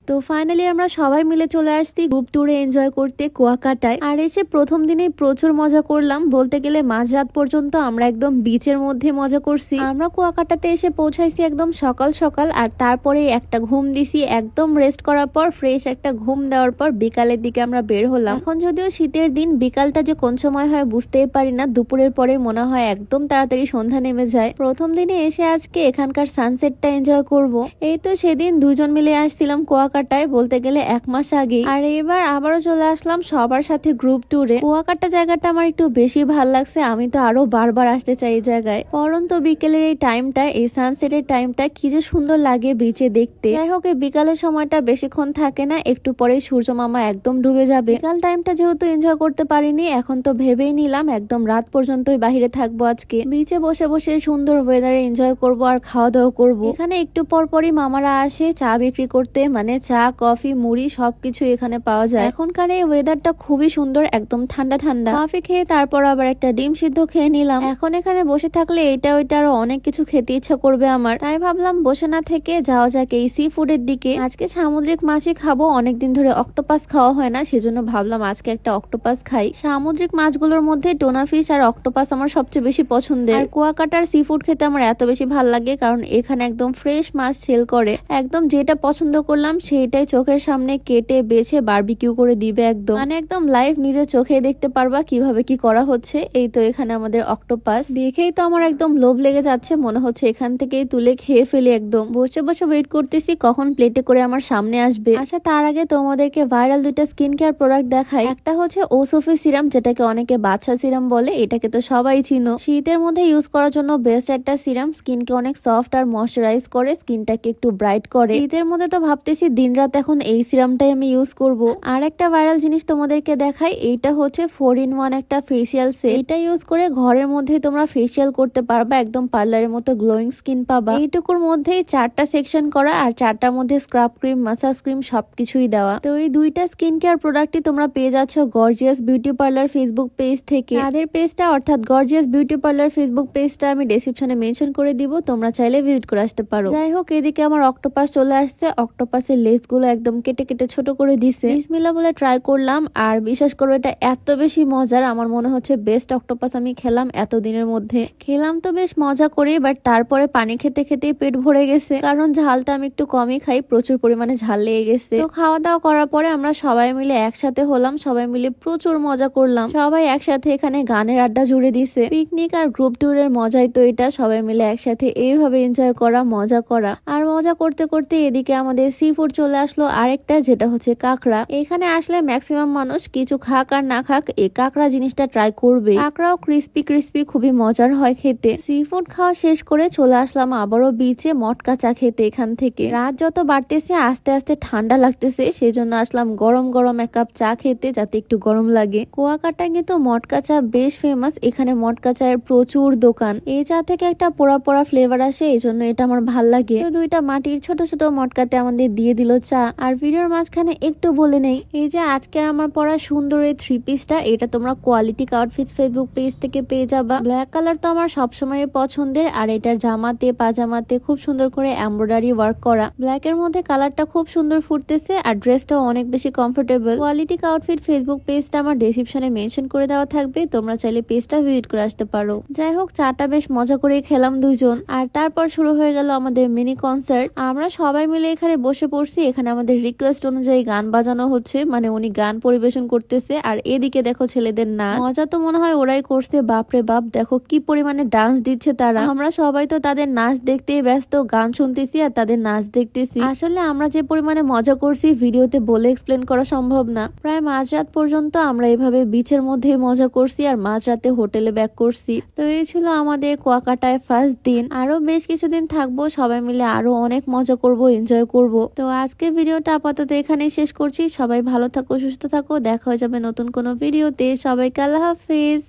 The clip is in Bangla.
তো ফাইনালি আমরা সবাই মিলে চলে আসছি গ্রুপ ট্যুরে এনজয় করতে কুয়াকাটায়। আর এসে প্রথম দিনেই প্রচুর মজা করলাম, বলতে গেলে মাঝরাত পর্যন্ত আমরা একদম বিচের মধ্যে মজা করছি। আমরা কুয়াকাটাতে এসে পৌঁছাইছি একদম সকাল সকাল, আর তারপরে একটা ঘুম দিছি। একদম রেস্ট করার পর ফ্রেশ একটা ঘুম দেওয়ার পর বিকালের দিকে আমরা বের হলাম। এখন যদিও শীতের দিন, বিকালটা যে কোন সময় হয় বুঝতেই পারি না, দুপুরের পরে মনে হয় একদম তাড়াতাড়ি সন্ধ্যা নেমে যায়। প্রথম দিনে এসে আজকে এখানকার সানসেটটা এনজয় করব। এই তো সেদিন দুজন মিলে আসছিলাম কুয়াকাটায়, বলতে গেলে 1 মাস আগে। আর এবার আবারও চলে আসলাম সবার সাথে গ্রুপ ট্যুরে। কুয়াকাটা জায়গাটা আমার একটু বেশি ভাল লাগছে, আমি তো আরো বারবার আসতে চাই এই জায়গায়। পরন্ত বিকেলের এই টাইমটা, এই সানসেটের টাইমটা কি যে সুন্দর লাগে বিচে দেখতে। যাই হোক, এই বিকালের সময়টা বেশিক্ষণ থাকে না, একটু পরেই সূর্য মামা একদম ডুবে যাবে। বিকাল টাইমটা যেহেতু এনজয় করতে পারিনি, এখন তো ভেবেই নিলাম একদম রাত পর্যন্তই বাহিরে থাকবো আজকে। বিচে বসে বসে সুন্দর ওয়েদারে এনজয় করব আর খাওয়া দাওয়া করব। এখানে একটু পরপরই মামারা আসে চা বিক্রি করতে, মানে চা, কফি, মুড়ি সবকিছু এখানে পাওয়া যায়। এখনকার এই ওয়েদারটা খুবই সুন্দর, একদম ঠান্ডা ঠান্ডা। কফি খেয়ে তারপর আবার একটা ডিম সিদ্ধ খেয়ে নিলাম। এখন এখানে বসে থাকলে এটা ওইটা আরো অনেক কিছু খেতে ইচ্ছা করবে আমার, তাই ভাবলাম বসে না থেকে যাওয়া যাক এই সি ফুডের দিকে। আজকে সামুদ্রিক মাছই খাবো, অনেকদিন ধরে অক্টোপাস খাওয়া হয় না, সেজন্য ভাবলাম আজকে একটা অক্টোপাস খাই। সামুদ্রিক মাছগুলোর মধ্যে টোনা ফিশ আর অক্টোপাস আমার সবচেয়ে বেশি পছন্দের। আর কুয়াকাটার সি ফুড খেতে আমার এত বেশি ভাল লাগে কারণ এখানে একদম ফ্রেশ মাছ সেল করে। একদম যেটা পছন্দ করলাম সেইটাই চোখের সামনে কেটে বেছে বারবিকিউ করে দিবে, একদম মানে একদম লাইভ নিজের চোখে দেখতে পারবা কিভাবে কি করা হচ্ছে। এই তো এখানে আমাদের অক্টোপাস দেখেই তো আমার একদম লোভ লেগে যাচ্ছে, মনে হচ্ছে এখান থেকেই তুলে খেয়ে ফেলি। একদম বসে বসে ওয়েট করতেছি কখন প্লেটে করে আমার সামনে আসবে। আচ্ছা, তার আগে তোমাদেরকে ভাইরাল দুইটা স্কিন কেয়ার প্রোডাক্ট দেখাই। একটা হচ্ছে ওসোফি সিরাম, যেটাকে অনেকে বাচ্চা সিরাম বলে, এটাকে তো সবাই চিনো। শীতের মধ্যে ইউজ করার জন্য বেস্ট একটা সিরাম, স্কিনকে অনেক সফট আর ময়শ্চারাইজ করে, স্কিনটাকে একটু ব্রাইট করে। শীতের মধ্যে তো ভাবতেছি দিনরাত এখন এই সিরামটাই আমি ইউজ করব। আর একটা ভাইরাল জিনিস তোমাদেরকে দেখাই, এইটা হচ্ছে 4-in-1 একটা ফেসিয়াল সেট। এটা ইউজ করে ঘরের মধ্যে তোমরা ফেসিয়াল করতে পারবা, একদম পার্লারের মতো গ্লোয়িং স্কিন পাবা। এইটুকুর মধ্যেই 4টা সেকশন করা, আর 4টার মধ্যে স্ক্রাব ক্রিম, মাসাজ ক্রিম সবকিছুই দেওয়া। তো এই দুইটা স্কিন কেয়ার প্রোডাক্টই তোমরা পেয়ে যাচ্ছ gorgeous beauty parlour Facebook page থেকে। তাদের পেজটা অর্থাৎ গর্জিয়াস বিউটি পার্লার ফেসবুক পেজটা আমি ডেসক্রিপশনে মেনশন করে দিব, তোমরা চাইলে ভিজিট করে আসতে পারো। যাই হোক, এদিকে আমার অক্টোপাস চলে আসছে। অক্টোপাসের লেজ গুলো একদম কেটে কেটে ছোট করে দিছে। বিসমিল্লাহ বলে ট্রাই করলাম, আর বিশ্বাস করো এটা এত বেশি মজার, আমার মনে হচ্ছে বেস্ট অক্টোপাস আমি খেলাম এতদিনের মধ্যে। খেলাম তো বেশ মজা করে, বাট তারপরে পানি খেতে খেতেই পেট ভরে গেছে, কারণ ঝালটা আমি একটু কমই খাই, প্রচুর পরিমাণে ঝাল লেগে গেছে। তো খাওয়া দাওয়া করার পরে আমরা সবাই মিলে একসাথে হলাম, সবাই মিলে প্রচুর মজা করলাম। সবাই একসাথে এখানে গানের আড্ডা জুড়ে দিছে। পিকনিক আর গ্রুপ ট্যুরের মজাই তো এটা, সবাই মিলে একসাথে এইভাবে এনজয় করা, মজা করা। আর মজা করতে করতে এদিকে আমাদের সি ফুড চলে আসলো আরেকটা, যেটা হচ্ছে কাঁকড়া। এখানে আসলে ম্যাক্সিমাম মানুষ কিছু খাক আর না খাক এই কাঁকড়া জিনিসটা ট্রাই করবে। কাঁকড়াও ক্রিস্পি ক্রিস্পি, খুবই মজার হয় খেতে। সি ফুড খাওয়া শেষ করে চলে আসলাম আবারও বিচে মটকা চা খেতে। এখান থেকে রাত যত বাড়তেছে আস্তে আস্তে ঠান্ডা লাগতেছে, সেজন্য আসলাম গরম গরম 1 কাপ চা খেতে, যাতে একটু গরম লাগে। কুয়াকাটায় কিন্তু মটকা চা বেশ ফেমাস, এখানে মটকা চায়ের প্রচুর দোকান। এই চা থেকে একটা পোড়া পোড়া ফ্লেভার আসে, এই জন্য এটা আমার ভাল লাগে। দুইটা মাটির ছোট ছোট মটকাতে আমাদের দিয়ে দিল চা। আর ভিডিওর মাঝখানে একটু বলে নেই, এই যে আজকে আমার পরা সুন্দর এই 3 পিসটা, এটা তোমরা কোয়ালিটি আউটফিটস ফেসবুক পেজ থেকে পেয়ে যাবা। ব্ল্যাক কালার তো আমার সবসময় পছন্দের, আর এটার জামাতে পাজামাতে খুব সুন্দর করে এমব্রয়ডারি ওয়ার্ক করা। ব্ল্যাক এর মধ্যে কালারটা খুব সুন্দর ফুটতেছে, আর ড্রেসটাও অনেক বেশি কমফোর্টেবল। কোয়ালিটি আউটফিট ফেসবুক পেজটা আমার ডেসক্রিপশনে মেনশন করে দেওয়া থাকবে, তোমরা চাইলে পেজটা ভিজিট করে আসতে পারো। যাই হোক, চাটা বেশ মজা করে খেলাম দুইজন। আর তারপর শুরু হয়ে গেল আমাদের মিনি কনসার্ট। আমরা সবাই মিলে এখানে বসে পড়ছি, এখানে আমাদের রিকোয়েস্ট অনুযায়ী গান বাজানো হচ্ছে, মানে উনি গান পরিবেশন করতেছে। আর এদিকে দেখো ছেলেদের নাচ, মজা তো মনে হয় ওরাই করছে। বাপরে বাপ, দেখো কি পরিমাণে ডান্স দিচ্ছে তারা। আমরা সবাই তো তাদের নাচ দেখতেই ব্যস্ত, গান শুনতেছি আর তাদের নাচ দেখতেছি। আসলে আমরা যে পরিমাণে মজা করছি ভিডিওতে বলে এক্সপ্লেন করা সম্ভব না। প্রায় মাঝরাত পর্যন্ত আমরা এভাবে বিচের মধ্যেই মজা করছি, আর মাঝরাতে হোটেলে ব্যাক করছি। তো এই ছিল আমাদের কুয়াকাটায় ফার্স্ট দিন। আরো বেশ কিছুদিন থাকবো, সবাই মিলে আরো অনেক মজা করব, এনজয় করব। তো আজকে ভিডিওটা আপাতত এখানেই শেষ করছি। সবাই ভালো থাকো, সুস্থ থাকো, দেখা হয়ে যাবে নতুন কোনো ভিডিওতে। সবাইকে আল্লাহ হাফেজ।